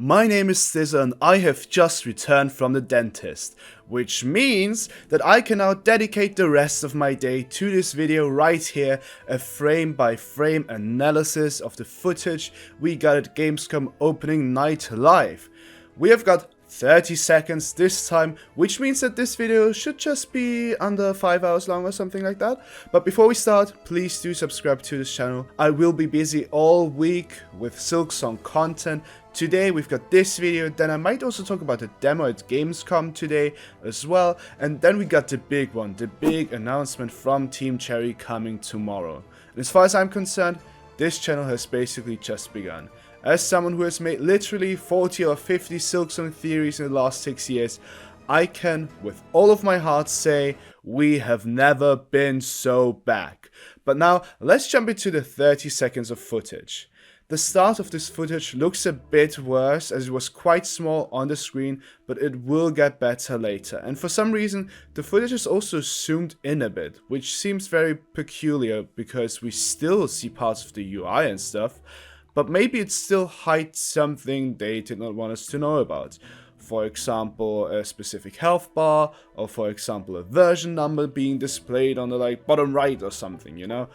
My name is stizzl and I have just returned from the dentist, which means that I can now dedicate the rest of my day to this video right here, a frame by frame analysis of the footage we got at Gamescom opening night live. We have got 30 seconds this time, which means that this video should just be under 5 hours long or something like that. But before we start, please do subscribe to this channel. I will be busy all week with Silksong content. Today we've got this video, then I might also talk about the demo at Gamescom today as well, and then we got the big one, the big announcement from Team Cherry coming tomorrow. And as far as I'm concerned, this channel has basically just begun. As someone who has made literally 40 or 50 Silksong theories in the last 6 years, I can with all of my heart say we have never been so back. But now let's jump into the 30 seconds of footage. The start of this footage looks a bit worse as it was quite small on the screen, but it will get better later. And for some reason, the footage is also zoomed in a bit, which seems very peculiar because we still see parts of the UI and stuff, but maybe it still hides something they did not want us to know about. For example, a specific health bar, or for example, a version number being displayed on the bottom right or something, you know?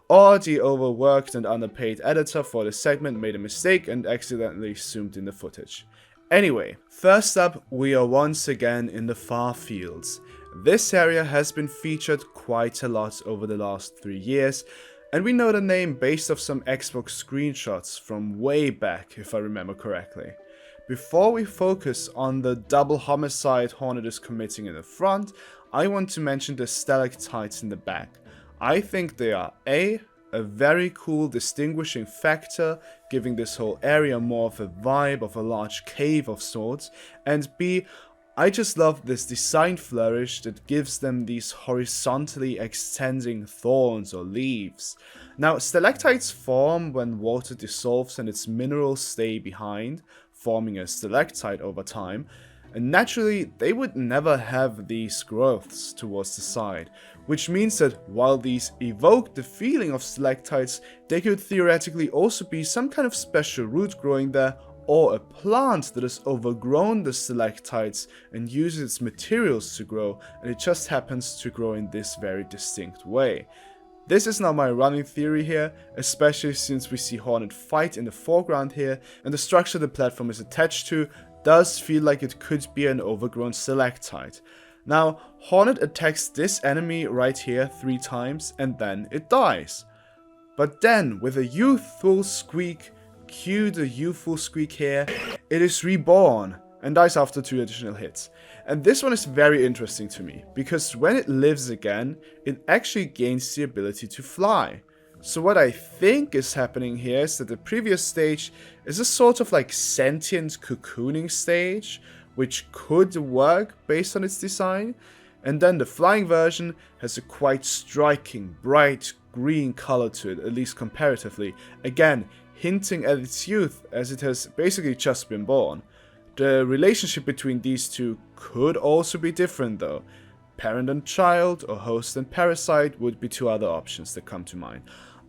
Or the overworked and underpaid editor for the segment made a mistake and accidentally zoomed in the footage. Anyway, first up, we are once again in the far fields. This area has been featured quite a lot over the last 3 years, and we know the name based off some Xbox screenshots from way back, if I remember correctly. Before we focus on the double homicide Hornet is committing in the front, I want to mention the Stalactites in the back. I think they are a very cool distinguishing factor, giving this whole area more of a vibe of a large cave of sorts, and B, I just love this design flourish that gives them these horizontally extending thorns or leaves. Now, stalactites form when water dissolves and its minerals stay behind, forming a stalactite over time. And naturally, they would never have these growths towards the side, which means that while these evoke the feeling of stalactites, they could theoretically also be some kind of special root growing there, or a plant that has overgrown the stalactites and uses its materials to grow, and it just happens to grow in this very distinct way. This is now my running theory here, especially since we see Hornet fight in the foreground here, and the structure the platform is attached to does feel like it could be an overgrown stalactite. Now, Hornet attacks this enemy right here 3 times and then it dies. But then, with a youthful squeak, cue the youthful squeak here, it is reborn and dies after 2 additional hits. And this one is very interesting to me, because when it lives again, it actually gains the ability to fly. So what I think is happening here is that the previous stage is a sort of sentient cocooning stage, which could work based on its design, and then the flying version has a quite striking, bright green color to it, at least comparatively, again hinting at its youth as it has basically just been born. The relationship between these two could also be different though. Parent and child, or host and parasite would be 2 other options that come to mind.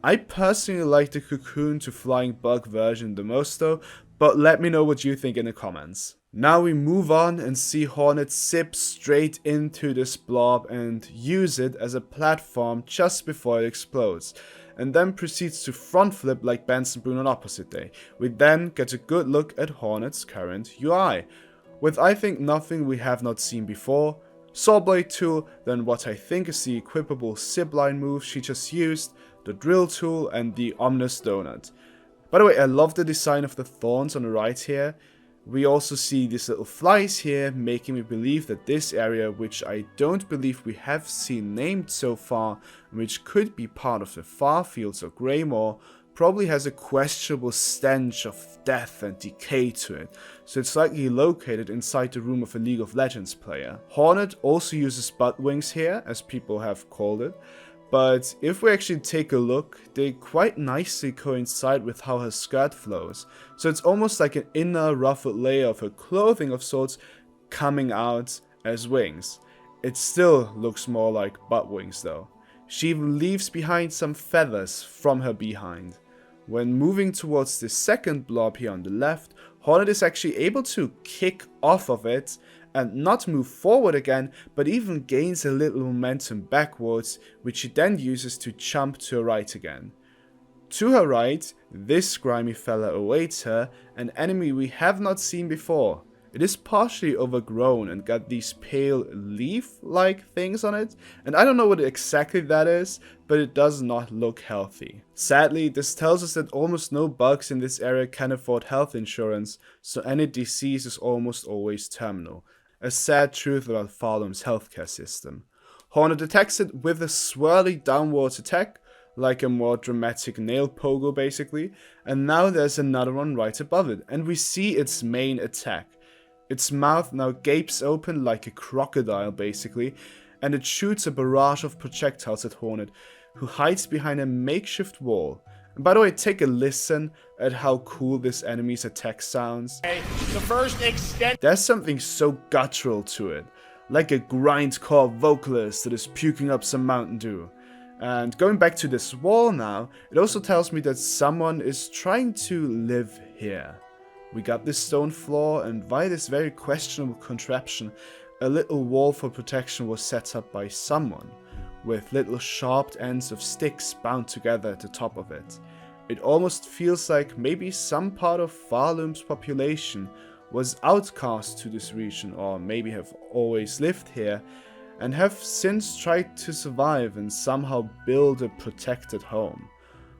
I personally like the cocoon to flying bug version the most though, but let me know what you think in the comments. Now we move on and see Hornet zip straight into this blob and use it as a platform just before it explodes, and then proceeds to front flip like Benson Boone on Opposite Day. We then get a good look at Hornet's current UI, with I think nothing we have not seen before, Sawblade tool, then what I think is the equipable zipline move she just used, the drill tool, and the ominous donut. By the way, I love the design of the thorns on the right here. We also see these little flies here, making me believe that this area, which I don't believe we have seen named so far, which could be part of the far fields or Greymore, probably has a questionable stench of death and decay to it, so it's likely located inside the room of a League of Legends player. Hornet also uses butt wings here, as people have called it, but if we actually take a look, they quite nicely coincide with how her skirt flows, so it's almost like an inner ruffled layer of her clothing of sorts coming out as wings. It still looks more like butt wings though. She even leaves behind some feathers from her behind. When moving towards the second blob here on the left, Hornet is actually able to kick off of it and not move forward again, but even gains a little momentum backwards, which she then uses to jump to her right again. To her right, this grimy fella awaits her, an enemy we have not seen before. It is partially overgrown and got these pale leaf-like things on it, and I don't know what exactly that is, but it does not look healthy. Sadly, this tells us that almost no bugs in this area can afford health insurance, so any disease is almost always terminal. A sad truth about Farlum's healthcare system. Hornet attacks it with a swirly downwards attack, like a more dramatic nail pogo basically, and now there's another one right above it, and we see its main attack. Its mouth now gapes open like a crocodile basically, and it shoots a barrage of projectiles at Hornet, who hides behind a makeshift wall. And by the way, take a listen at how cool this enemy's attack sounds. There's something so guttural to it, like a grindcore vocalist that is puking up some Mountain Dew. And going back to this wall now, it also tells me that someone is trying to live here. We got this stone floor, and via this very questionable contraption, a little wall for protection was set up by someone, with little sharp ends of sticks bound together at the top of it. It almost feels like maybe some part of Farlum's population was outcast to this region, or maybe have always lived here, and have since tried to survive and somehow build a protected home.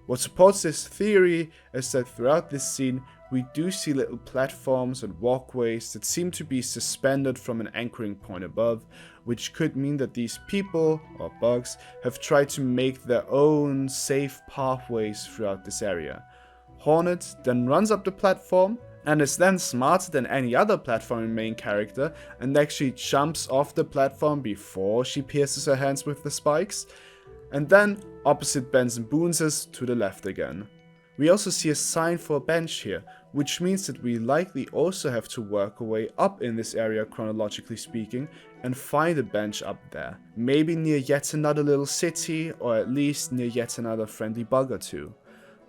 What supports this theory is that throughout this scene we do see little platforms and walkways that seem to be suspended from an anchoring point above, which could mean that these people, or bugs, have tried to make their own safe pathways throughout this area. Hornet then runs up the platform, and is then smarter than any other platforming main character and actually jumps off the platform before she pierces her hands with the spikes, and then opposite bends and boons to the left again. We also see a sign for a bench here, which means that we likely also have to work our way up in this area chronologically speaking and find a bench up there. Maybe near yet another little city, or at least near yet another friendly bug or two.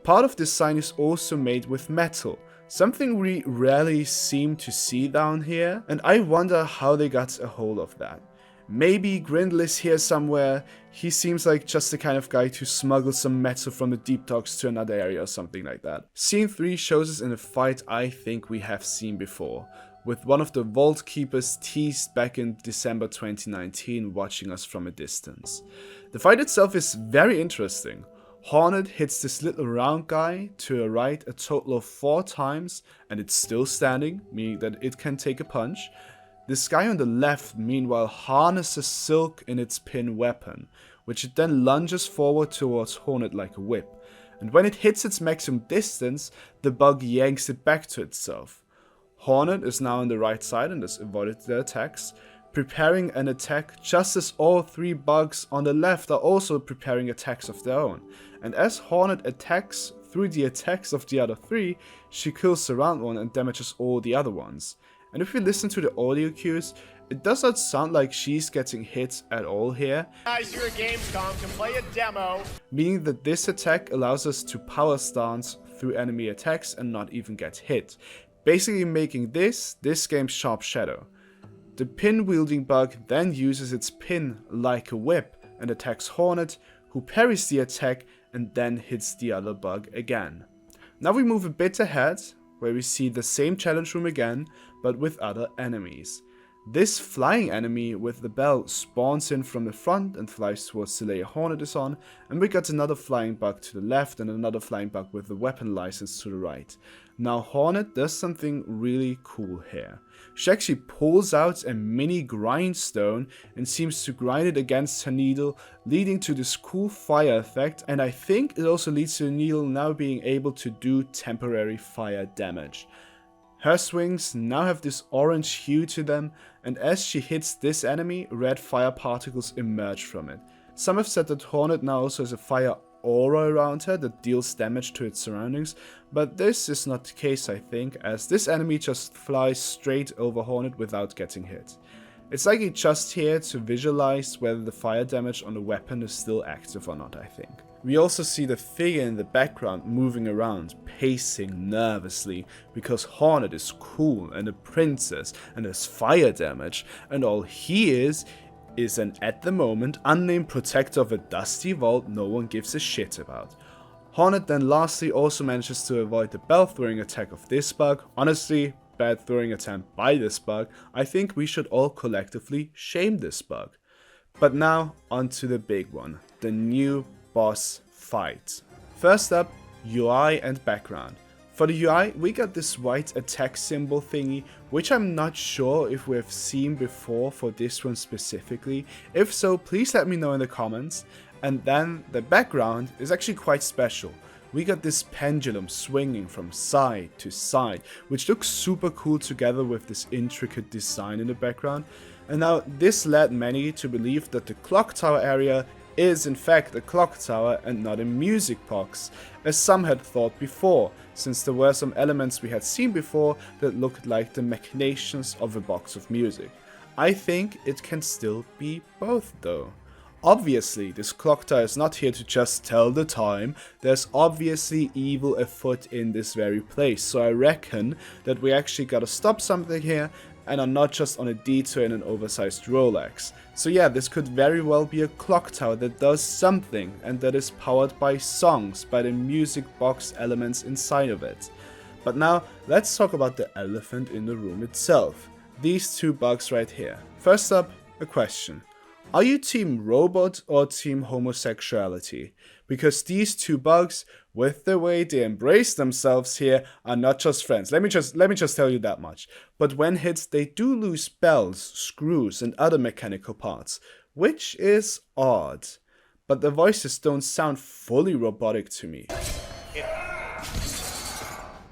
Part of this sign is also made with metal, something we rarely seem to see down here, and I wonder how they got a hold of that. Maybe Grindle is here somewhere. He seems like just the kind of guy to smuggle some metal from the deep docks to another area or something like that. Scene 3 shows us in a fight I think we have seen before, with one of the Vault Keepers teased back in December 2019 watching us from a distance. The fight itself is very interesting. Hornet hits this little round guy to her right a total of 4 times, and it's still standing, meaning that it can take a punch. This guy on the left meanwhile harnesses Silk in its pin weapon, which it then lunges forward towards Hornet like a whip, and when it hits its maximum distance, the bug yanks it back to itself. Hornet is now on the right side and has avoided the attacks, preparing an attack just as all 3 bugs on the left are also preparing attacks of their own. And as Hornet attacks through the attacks of the other 3, she kills the round one and damages all the other ones. And if we listen to the audio cues, it does not sound like she's getting hit at all here. Guys here at Gamescom can play a demo. Meaning that this attack allows us to power stance through enemy attacks and not even get hit. Basically making this game's Sharp Shadow. The pin-wielding bug then uses its pin like a whip and attacks Hornet, who parries the attack and then hits the other bug again. Now we move a bit ahead, where we see the same challenge room again, but with other enemies. This flying enemy with the bell spawns in from the front and flies towards the layer Hornet is on, and we got another flying bug to the left and another flying bug with the weapon license to the right. Now Hornet does something really cool here. She actually pulls out a mini grindstone and seems to grind it against her needle, leading to this cool fire effect, and I think it also leads to the needle now being able to do temporary fire damage. Her swings now have this orange hue to them, and as she hits this enemy, red fire particles emerge from it. Some have said that Hornet now also has a fire aura around her that deals damage to its surroundings, but this is not the case I think, as this enemy just flies straight over Hornet without getting hit. It's likely just here to visualize whether the fire damage on the weapon is still active or not, I think. We also see the figure in the background moving around, pacing nervously, because Hornet is cool and a princess and has fire damage, and all he is an at the moment unnamed protector of a dusty vault no one gives a shit about. Hornet then lastly also manages to avoid the bell throwing attack of this bug. Honestly, bad throwing attempt by this bug. I think we should all collectively shame this bug. But now on to the big one, the new boss fight. First up, UI and background. For the UI, we got this white attack symbol thingy, which I'm not sure if we've seen before for this one specifically. If so, please let me know in the comments. And then the background is actually quite special. We got this pendulum swinging from side to side, which looks super cool together with this intricate design in the background. And now this led many to believe that the clock tower area is in fact a clock tower and not a music box, as some had thought before, since there were some elements we had seen before that looked like the machinations of a box of music. I think it can still be both though. Obviously, this clock tower is not here to just tell the time, there's obviously evil afoot in this very place, so I reckon that we actually gotta stop something here and are not just on a detour in an oversized Rolex. So yeah, this could very well be a clock tower that does something and that is powered by songs, by the music box elements inside of it. But now, let's talk about the elephant in the room itself. These two bugs right here. First up, a question. Are you team robot or team homosexuality? Because these two bugs, with the way they embrace themselves here, are not just friends. Let me just tell you that much. But when hit, they do lose bells, screws, and other mechanical parts, which is odd. But the voices don't sound fully robotic to me.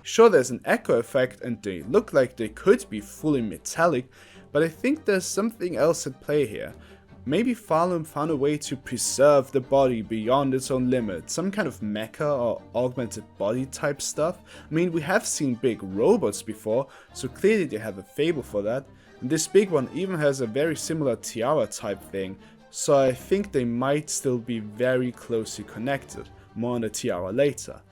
Sure, there's an echo effect and they look like they could be fully metallic, but I think there's something else at play here. Maybe Falun found a way to preserve the body beyond its own limit, some kind of mecha or augmented body type stuff. I mean, we have seen big robots before, so clearly they have a fable for that. And this big one even has a very similar tiara type thing, so I think they might still be very closely connected. More on the tiara later.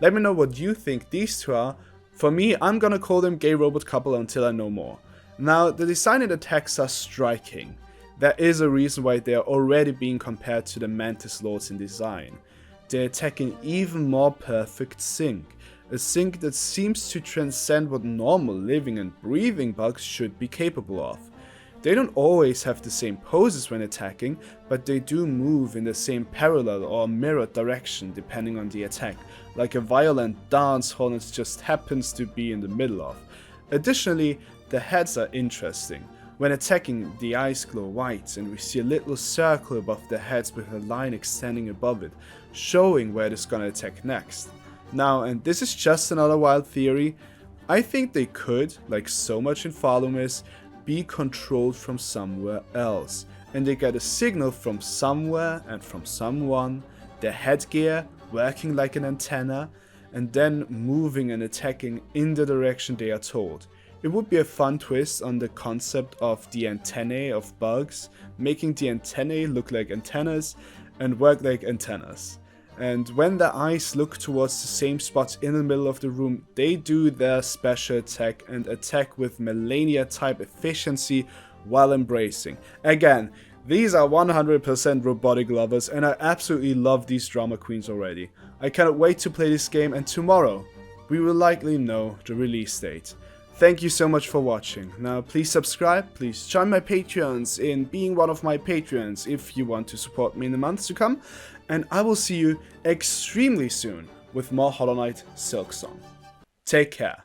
Let me know what you think these two are. For me, I'm gonna call them gay robot couple until I know more. Now, the design and attacks are striking. There is a reason why they are already being compared to the Mantis Lords in design. They attack in even more perfect sync, a sync that seems to transcend what normal living and breathing bugs should be capable of. They don't always have the same poses when attacking, but they do move in the same parallel or mirrored direction depending on the attack, like a violent dance Hornet just happens to be in the middle of. Additionally, the heads are interesting. When attacking, the eyes glow white and we see a little circle above the heads with a line extending above it, showing where it is gonna attack next. Now, and this is just another wild theory, I think they could, like so much in Falun, be controlled from somewhere else, and they get a signal from somewhere and from someone, their headgear working like an antenna, and then moving and attacking in the direction they are told. It would be a fun twist on the concept of the antennae of bugs, making the antennae look like antennas and work like antennas. And when the eyes look towards the same spots in the middle of the room, they do their special attack and attack with Melania type efficiency while embracing. Again, these are 100% robotic lovers and I absolutely love these drama queens already. I cannot wait to play this game, and tomorrow we will likely know the release date. Thank you so much for watching. Now please subscribe, please join my Patreons in being one of my Patreons if you want to support me in the months to come, and I will see you extremely soon with more Hollow Knight Silksong. Take care.